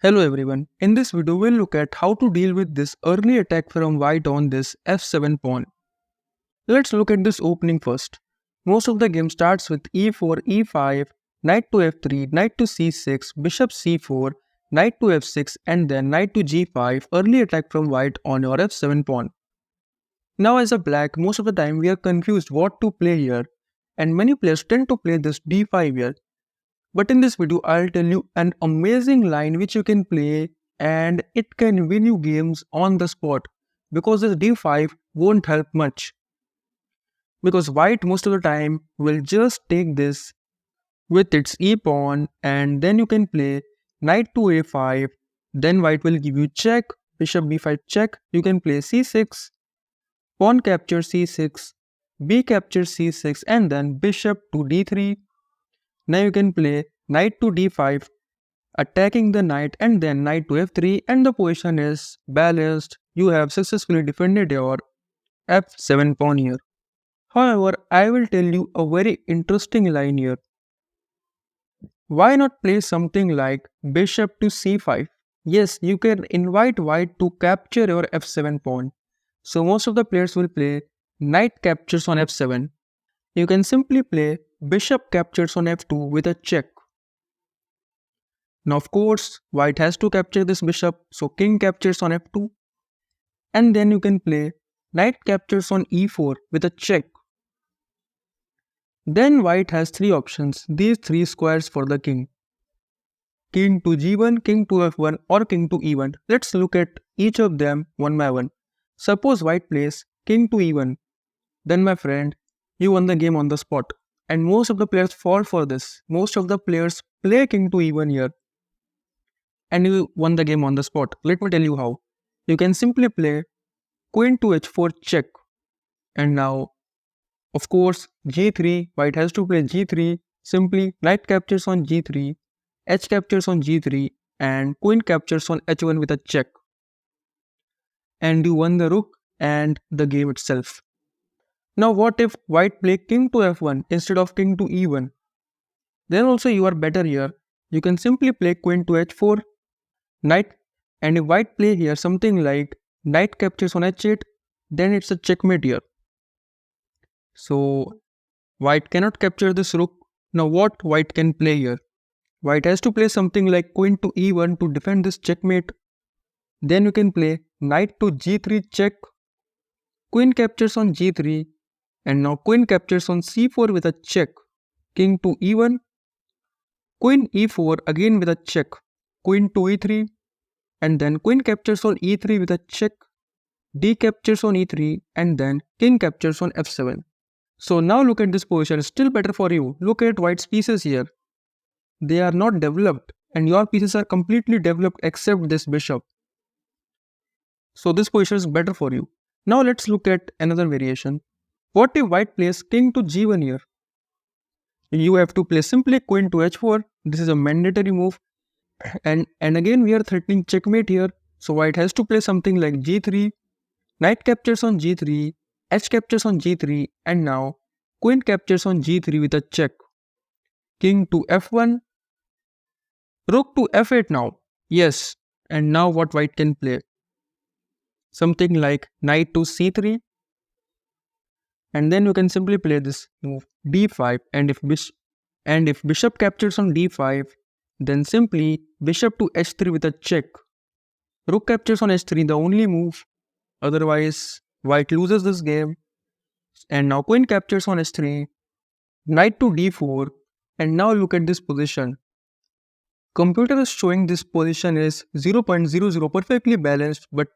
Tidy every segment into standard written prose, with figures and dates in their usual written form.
Hello everyone, in this video we'll look at how to deal with this early attack from white on this f7 pawn. Let's look at this opening first. Most of the game starts with e4, e5, knight to f3, knight to c6, bishop c4, knight to f6 and then knight to g5, early attack from white on your f7 pawn. Now as a black, most of the time we are confused what to play here and many players tend to play this d5 here. But in this video, I'll tell you an amazing line which you can play and it can win you games on the spot because this d5 won't help much. Because white most of the time will just take this with its e pawn and then you can play knight to a5, then white will give you check, bishop b5 check, you can play c6, pawn capture c6, b capture c6 and then bishop to d3. Now you can play knight to d5, attacking the knight and then knight to f3 and the position is balanced. You have successfully defended your f7 pawn here. However, I will tell you a very interesting line here. Why not play something like bishop to c5? Yes, you can invite white to capture your f7 pawn. So most of the players will play knight captures on f7. You can simply play bishop captures on f2 with a check. Now of course, white has to capture this bishop, so king captures on f2. And then you can play knight captures on e4 with a check. Then white has three options, these three squares for the king. King to g1, king to f1 or king to e1. Let's look at each of them one by one. Suppose white plays king to e1. Then my friend, you won the game on the spot. And most of the players fall for this. Most of the players play king to e1 here. And you won the game on the spot. Let me tell you how. You can simply play queen to h4 check. And now, of course, g3, white has to play g3. Simply knight captures on g3, h captures on g3 and queen captures on h1 with a check. And you won the rook and the game itself. Now what if white play king to f1 instead of king to e1? Then also you are better here. You can simply play queen to h4, knight, and if white play here something like knight captures on h8, then it's a checkmate here. So white cannot capture this rook. Now what white can play here? White has to play something like queen to e1 to defend this checkmate. Then you can play knight to g3 check, queen captures on g3, and now queen captures on c4 with a check, king to e1, queen e4 again with a check, queen to e3, and then queen captures on e3 with a check, d captures on e3, and then king captures on f7. So now look at this position, still better for you. Look at white's pieces here. They are not developed and your pieces are completely developed except this bishop. So this position is better for you. Now let's look at another variation. What if white plays king to g1 here? You have to play simply queen to h4. This is a mandatory move. And again we are threatening checkmate here. So white has to play something like g3, knight captures on g3, h captures on g3 and now queen captures on g3 with a check. King to f1, rook to f8 now. Yes, and now what white can play? Something like knight to c3 and then you can simply play this move d5 and if bishop captures on d5 then simply bishop to h3 with a check. Rook captures on h3 the only move, otherwise white loses this game. And now queen captures on h3, knight to d4 and now look at this position. Computer is showing this position is 0.00 perfectly balanced, but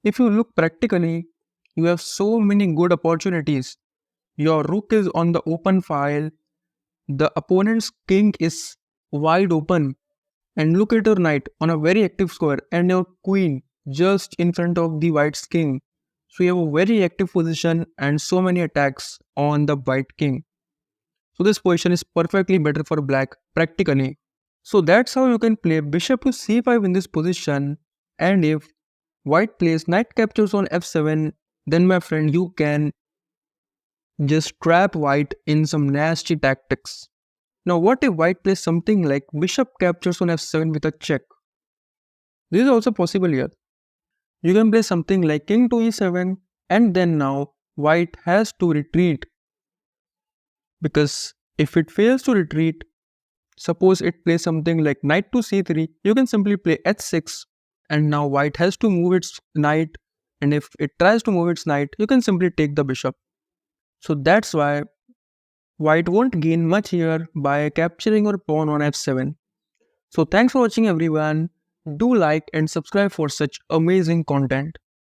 if you look practically, you have so many good opportunities. Your rook is on the open file, the opponent's king is wide open, and look at your knight on a very active square and your queen just in front of the white's king. So you have a very active position and so many attacks on the white king. So this position is perfectly better for black practically. So that's how you can play bishop to c5 in this position, and if white plays knight captures on f7, then my friend you can just trap white in some nasty tactics. Now what if white plays something like bishop captures on f7 with a check? This is also possible here. You can play something like king to e7, and then now white has to retreat, because if it fails to retreat, suppose it plays something like knight to c3, you can simply play h6, and now white has to move its knight, and if it tries to move its knight, you can simply take the bishop. So that's why white won't gain much here by capturing your pawn on f7. So thanks for watching everyone. Do like and subscribe for such amazing content.